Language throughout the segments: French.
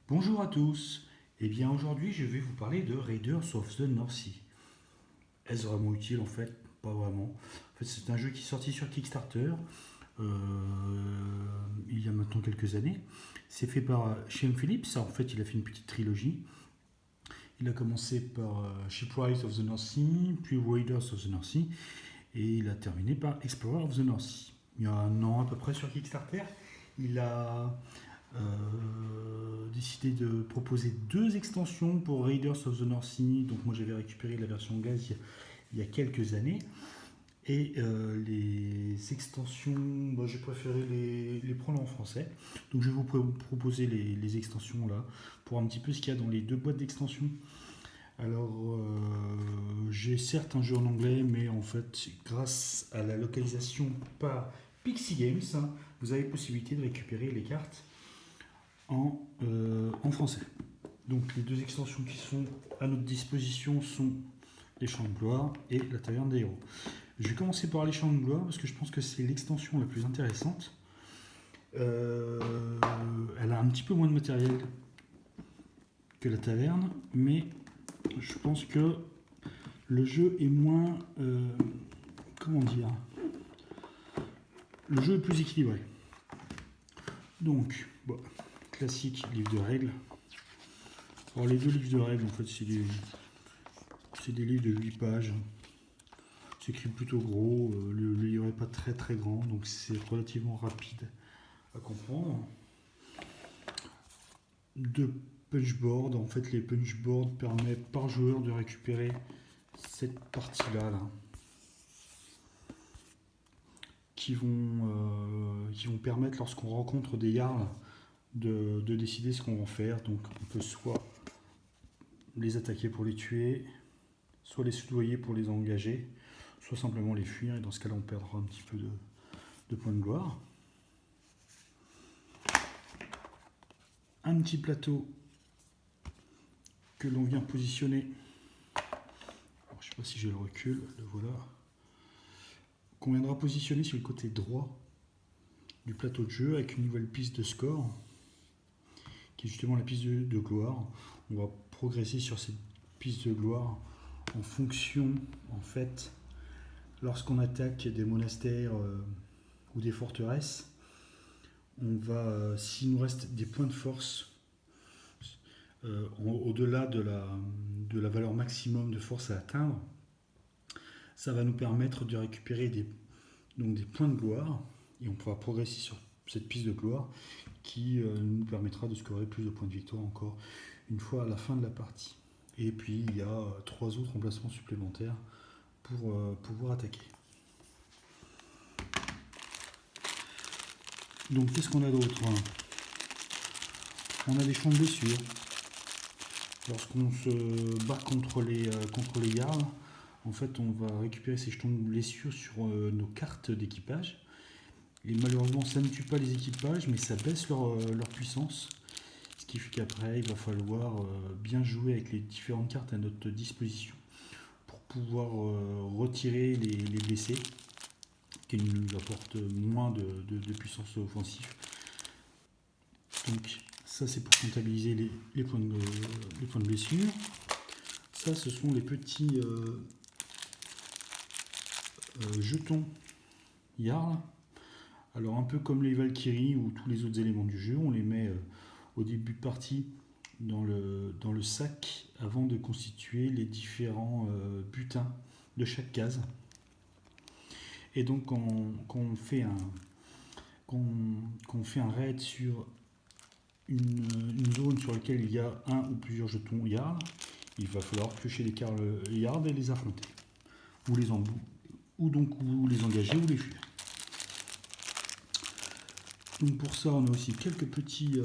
Bonjour à tous. Eh bien aujourd'hui je vais vous parler de Raiders of the North Sea. Est-ce vraiment utile en fait? Pas vraiment. En fait c'est un jeu qui est sorti sur Kickstarter euh, il y a maintenant quelques années. C'est fait par Shane Phillips. En fait il a fait une petite trilogie. Il a commencé par Shipwright of the North Sea, puis Raiders of the North Sea, et il a terminé par Explorer of the North Sea. Il y a un an à peu près sur Kickstarter. Il a décidé de proposer deux extensions pour Raiders of the North Sea. Donc moi j'avais récupéré la version anglaise il y a quelques années. Et les extensions, bah, j'ai préféré les prendre en français. Donc je vais vous proposer les extensions là pour un petit peu ce qu'il y a dans les deux boîtes d'extensions. Alors j'ai certes un jeu en anglais, mais en fait grâce à la localisation par Pixie Games, hein, vous avez possibilité de récupérer les cartes en français. Donc les deux extensions qui sont à notre disposition sont les Champs de Gloire et la Taverne des Héros. Je vais commencer par les Champs de Gloire parce que je pense que c'est l'extension la plus intéressante. Elle a un petit peu moins de matériel que la Taverne, mais je pense que le jeu est moins... comment dire? Le jeu est plus équilibré. Donc, bon, classique livre de règles. Alors les deux livres de règles, en fait, c'est des livres de 8 pages. C'est écrit plutôt gros, le livre n'est pas très très grand, donc c'est relativement rapide à comprendre. Deux punchboards, en fait les punchboards permettent par joueur de récupérer cette partie-là, là, qui vont permettre lorsqu'on rencontre des jarls de décider ce qu'on va en faire. Donc on peut soit les attaquer pour les tuer, soit les soudoyer pour les engager, soit simplement les fuir, et dans ce cas-là on perdra un petit peu de points de gloire. Un petit plateau que l'on vient positionner. Alors, je ne sais pas si j'ai le recul, le voilà. Qu'on viendra positionner sur le côté droit du plateau de jeu avec une nouvelle piste de score, qui est justement la piste de gloire. On va progresser sur cette piste de gloire en fonction, en fait, lorsqu'on attaque des monastères ou des forteresses, on va, s'il nous reste des points de force au-delà de la valeur maximum de force à atteindre, ça va nous permettre de récupérer donc des points de gloire, et on pourra progresser sur cette piste de gloire qui nous permettra de scorer plus de points de victoire encore une fois à la fin de la partie. Et puis il y a trois autres emplacements supplémentaires pour pouvoir attaquer. Donc qu'est-ce qu'on a d'autre? On a des champs de blessures. Lorsqu'on se bat contre les jarls, en fait on va récupérer ces jetons de blessures sur nos cartes d'équipage. Et malheureusement ça ne tue pas les équipages, mais ça baisse leur puissance. Ce qui fait qu'après il va falloir bien jouer avec les différentes cartes à notre disposition pour pouvoir retirer les blessés, qui nous apportent moins de puissance offensive. Donc ça c'est pour comptabiliser les points de blessure. Ça ce sont les petits jetons Jarl. Alors un peu comme les Valkyries ou tous les autres éléments du jeu, on les met au début de partie dans le sac avant de constituer les différents butins de chaque case. Et donc quand on fait un raid sur une zone sur laquelle il y a un ou plusieurs jetons Jarl, il va falloir piocher les cartes Jarl et les affronter. Ou ou les engager ou les fuir. Donc pour ça on a aussi quelques petits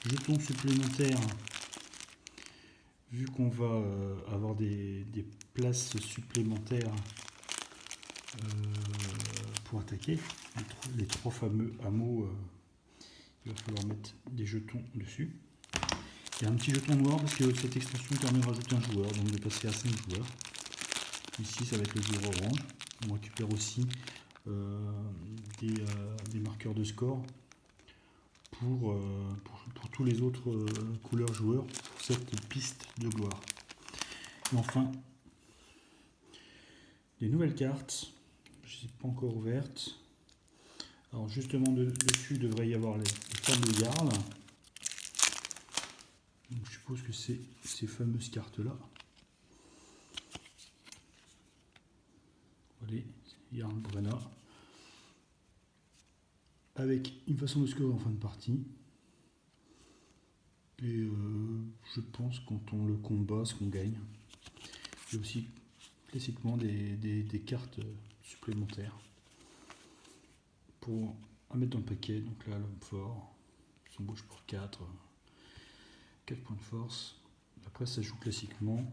jetons supplémentaires, vu qu'on va avoir des places supplémentaires pour attaquer. Les trois fameux hameaux, il va falloir mettre des jetons dessus. Il y a un petit jeton noir parce que cette extension permet de rajouter un joueur, donc de passer à 5 joueurs. Ici ça va être le joueur orange. On récupère aussi des marqueurs de score pour tous les autres couleurs joueurs pour cette piste de gloire. Et enfin, des nouvelles cartes, je ne sais pas encore ouvertes. Alors justement dessus il devrait y avoir les formes de Jarl. Donc, je suppose que c'est ces fameuses cartes là. Voilà, Jarl Brenna. Avec une façon de scorer en fin de partie. Et je pense quand on le combat, ce qu'on gagne. Il y a aussi classiquement des cartes supplémentaires à mettre dans le paquet. Donc là, l'homme fort, son bouge pour 4 points de force. Après, ça joue classiquement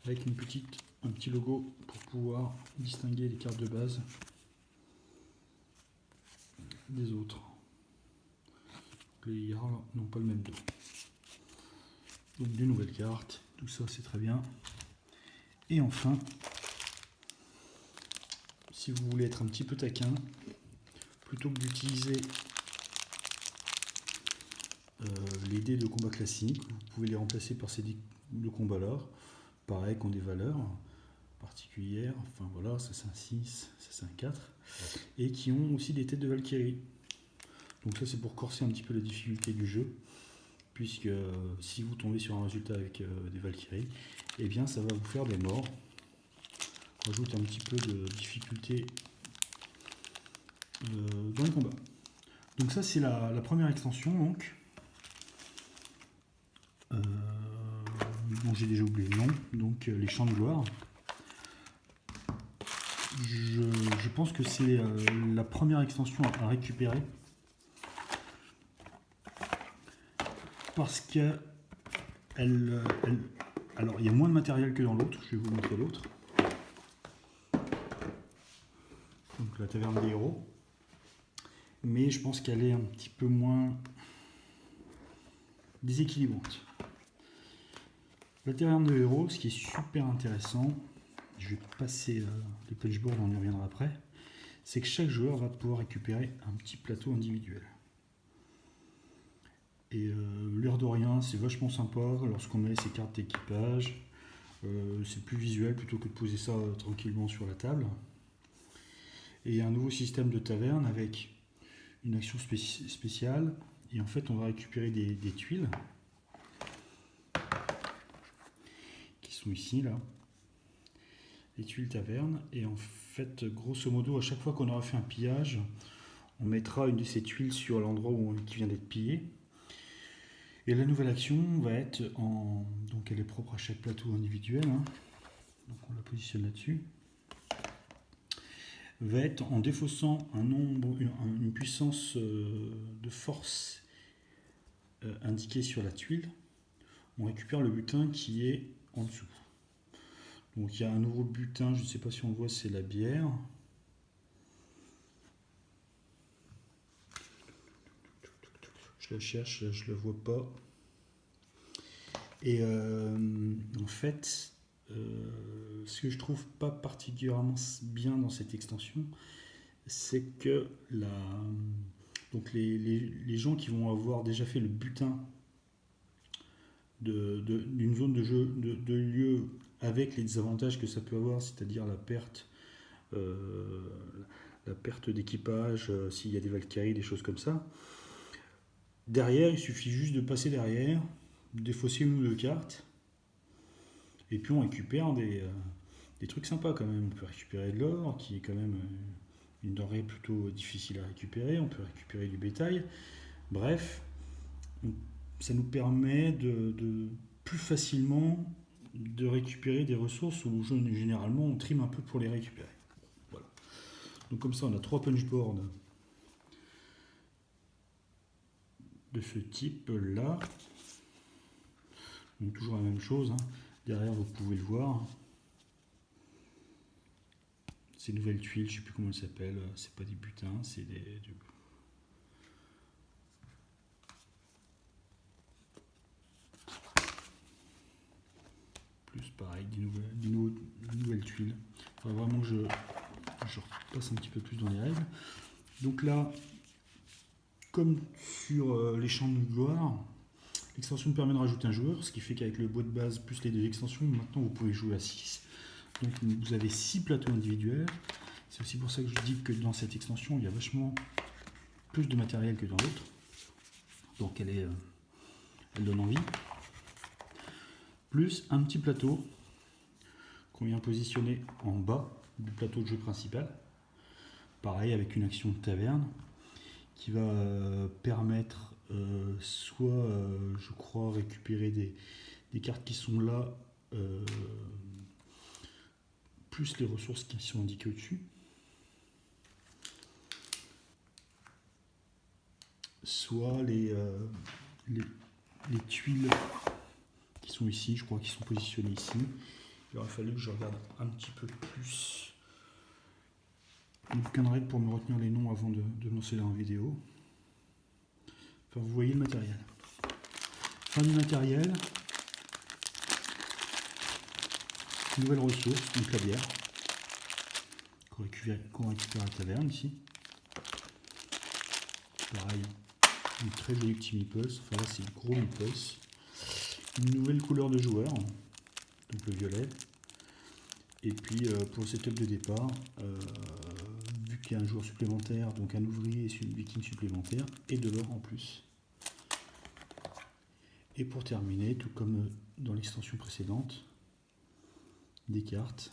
avec un petit logo pour pouvoir distinguer les cartes de base des autres. Les Jarls n'ont pas le même dos. Donc des nouvelles cartes, tout ça c'est très bien. Et enfin, si vous voulez être un petit peu taquin, plutôt que d'utiliser les dés de combat classiques, vous pouvez les remplacer par ces dés de combat là, pareil, qui ont des valeurs particulières, enfin voilà, ça c'est un 6, ça c'est un 4, et qui ont aussi des têtes de Valkyrie. Donc ça c'est pour corser un petit peu la difficulté du jeu, puisque si vous tombez sur un résultat avec des Valkyries, eh bien ça va vous faire des morts. On rajoute un petit peu de difficulté dans les combats. Donc ça c'est la première extension donc. Bon, j'ai déjà oublié le nom, donc les champs de gloire. Je pense que c'est la première extension à récupérer. Parce que alors il y a moins de matériel que dans l'autre, je vais vous montrer l'autre. Donc la taverne des héros. Mais je pense qu'elle est un petit peu moins déséquilibrante. La taverne de héros, ce qui est super intéressant, je vais passer les punchboards, on y reviendra après, c'est que chaque joueur va pouvoir récupérer un petit plateau individuel. Et l'air de rien, c'est vachement sympa lorsqu'on met ses cartes d'équipage. C'est plus visuel plutôt que de poser ça tranquillement sur la table. Et un nouveau système de taverne avec une action spéciale. Et en fait, on va récupérer des tuiles qui sont ici, là. Les tuiles taverne. Et en fait, grosso modo, à chaque fois qu'on aura fait un pillage, on mettra une de ces tuiles sur l'endroit qui vient d'être pillé. Et la nouvelle action va être donc elle est propre à chaque plateau individuel, hein. Donc on la positionne là-dessus. Va être en défaussant une puissance de force indiquée sur la tuile, on récupère le butin qui est en dessous. Donc il y a un nouveau butin, je ne sais pas si on le voit, c'est la bière. Je la cherche, je la vois pas. Et en fait, ce que je trouve pas particulièrement bien dans cette extension, c'est que donc les gens qui vont avoir déjà fait le butin d'une zone de jeu, de lieu avec les désavantages que ça peut avoir, c'est-à-dire la perte d'équipage, s'il y a des Valkyries, des choses comme ça. Derrière, il suffit juste de passer derrière, défausser une ou deux cartes, et puis on récupère des trucs sympas quand même. On peut récupérer de l'or, qui est quand même une denrée plutôt difficile à récupérer. On peut récupérer du bétail. Bref, ça nous permet de plus facilement de récupérer des ressources où généralement on trime un peu pour les récupérer. Voilà. Donc comme ça, on a 3 punchboards de ce type là. Donc toujours la même chose, hein. Derrière vous pouvez le voir, ces nouvelles tuiles, je ne sais plus comment elles s'appellent, c'est pas des butins, c'est plus pareil, des nouvelles tuiles. Il faudrait vraiment que je repasse un petit peu plus dans les règles. Donc là, comme sur les champs de gloire, l'extension permet de rajouter un joueur, ce qui fait qu'avec le boîte de base plus les 2 extensions, maintenant vous pouvez jouer à 6. Donc vous avez 6 plateaux individuels. C'est aussi pour ça que je dis que dans cette extension, il y a vachement plus de matériel que dans l'autre. Donc elle donne envie. Plus un petit plateau qu'on vient positionner en bas du plateau de jeu principal. Pareil avec une action de taverne qui va permettre soit, je crois, récupérer des cartes qui sont là, plus les ressources qui sont indiquées au-dessus. Soit les tuiles qui sont ici, je crois qu'ils sont positionnés ici. Il aurait fallu que je regarde un petit peu plus le bouquin de règles pour me retenir les noms avant de lancer dans la vidéo. Enfin, vous voyez le matériel. Fin du matériel. Nouvelle ressource, donc la bière. Qu'on récupère à la taverne ici. Pareil, une très jolie petit meeples. Enfin là c'est le gros meeples. Une nouvelle couleur de joueur, donc le violet. Et puis pour le setup de départ, vu qu'il y a un joueur supplémentaire, donc un ouvrier et une viking supplémentaire, et de l'or en plus. Et pour terminer, tout comme dans l'extension précédente, des cartes.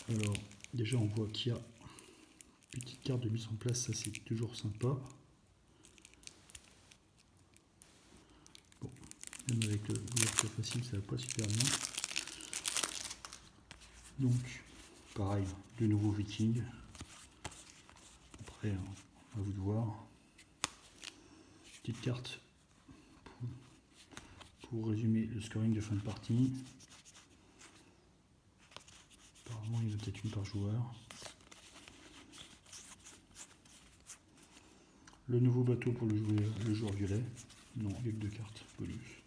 Alors déjà on voit qu'il y a une petite carte de mise en place, ça c'est toujours sympa. Bon, même avec l'ouverture facile ça va pas super bien. Donc pareil, de nouveaux vikings. Après à vous de voir. Petite carte pour résumer le scoring de fin de partie. Apparemment il y en a peut-être une par joueur. Le nouveau bateau pour le joueur violet. Non, il n'y a que 2 cartes bonus.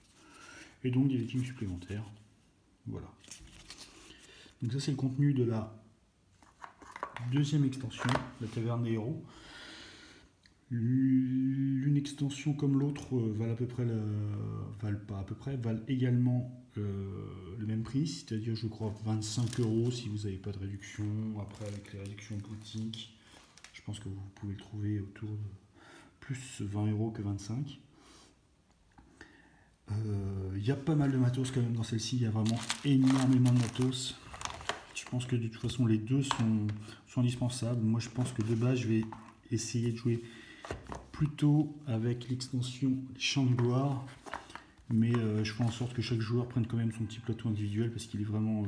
Et donc des vikings supplémentaires. Voilà. Donc ça c'est le contenu de la deuxième extension, la taverne des héros. L'une extension comme l'autre valent également le même prix, c'est-à-dire je crois 25 € si vous n'avez pas de réduction. Après avec les réductions boutiques, je pense que vous pouvez le trouver autour de plus 20 € que 25. Il y a pas mal de matos quand même dans celle-ci, il y a vraiment énormément de matos. Je pense que de toute façon les deux sont indispensables. Moi je pense que de base je vais essayer de jouer plutôt avec l'extension Champ de gloire, mais je fais en sorte que chaque joueur prenne quand même son petit plateau individuel parce qu'il est vraiment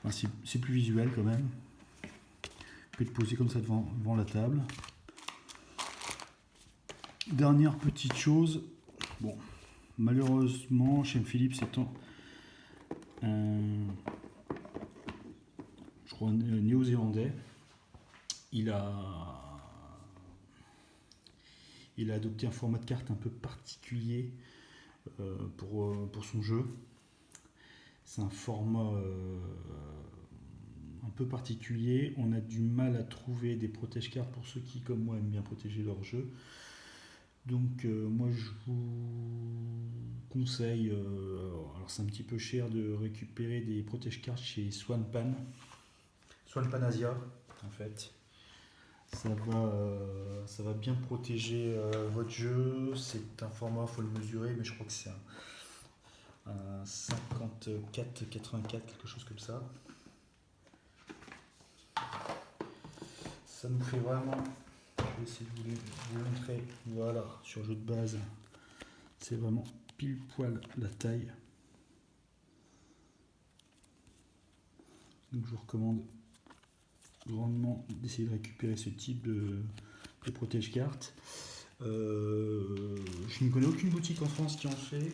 c'est plus visuel quand même que de poser comme ça devant la table. Dernière petite chose, bon, malheureusement chez Philips étant je crois néo-zélandais, il a adopté un format de carte un peu particulier pour son jeu. C'est un format un peu particulier. On a du mal à trouver des protège-cartes pour ceux qui, comme moi, aiment bien protéger leur jeu. Donc moi je vous conseille, alors c'est un petit peu cher de récupérer des protège-cartes chez Swanpan Asia en fait. Ça va bien protéger votre jeu. C'est un format, il faut le mesurer, mais je crois que c'est un 54-84, quelque chose comme ça. Ça nous fait vraiment, je vais essayer de vous montrer, voilà, sur jeu de base, c'est vraiment pile poil la taille. Donc je vous recommande grandement d'essayer de récupérer ce type de protège-cartes. Je ne connais aucune boutique en France qui en fait.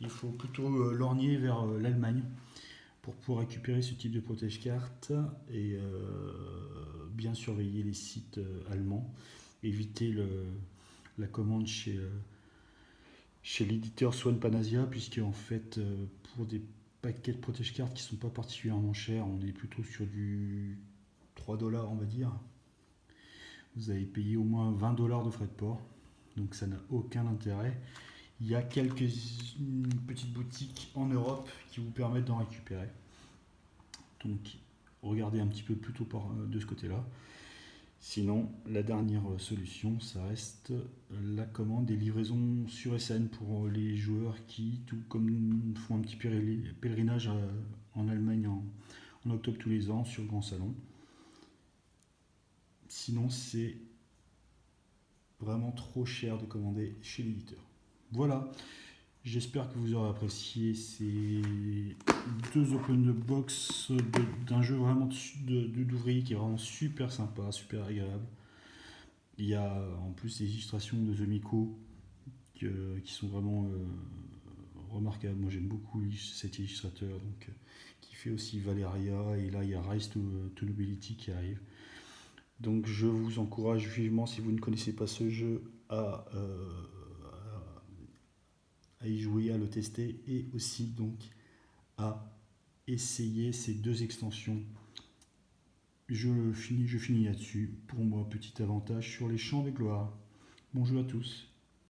Il faut plutôt lorgner vers l'Allemagne pour pouvoir récupérer ce type de protège-cartes et bien surveiller les sites allemands. Éviter la commande chez l'éditeur Swanpan Asia, puisque en fait pour des paquets de protège-cartes qui ne sont pas particulièrement chers, on est plutôt sur du $3 on va dire, vous avez payé au moins $20 de frais de port, donc ça n'a aucun intérêt. Il y a quelques petites boutiques en Europe qui vous permettent d'en récupérer, donc regardez un petit peu plutôt de ce côté là. Sinon, la dernière solution, ça reste la commande des livraisons sur SN pour les joueurs qui, tout comme font un petit pèlerinage en Allemagne en octobre tous les ans sur le Grand Salon. Sinon, c'est vraiment trop cher de commander chez l'éditeur. Voilà, j'espère que vous aurez apprécié ces deux open box d'un jeu vraiment d'ouvrier qui est vraiment super sympa, super agréable. Il y a en plus des illustrations de The Miko qui sont vraiment remarquables. Moi j'aime beaucoup cet illustrateur qui fait aussi Valeria, et là il y a Rise to Nobility qui arrive. Donc je vous encourage vivement, si vous ne connaissez pas ce jeu, à y jouer, à le tester, et aussi donc à essayer ces deux extensions. Je finis là-dessus. Pour moi, petit avantage sur les champs de gloire. Bon jeu à tous.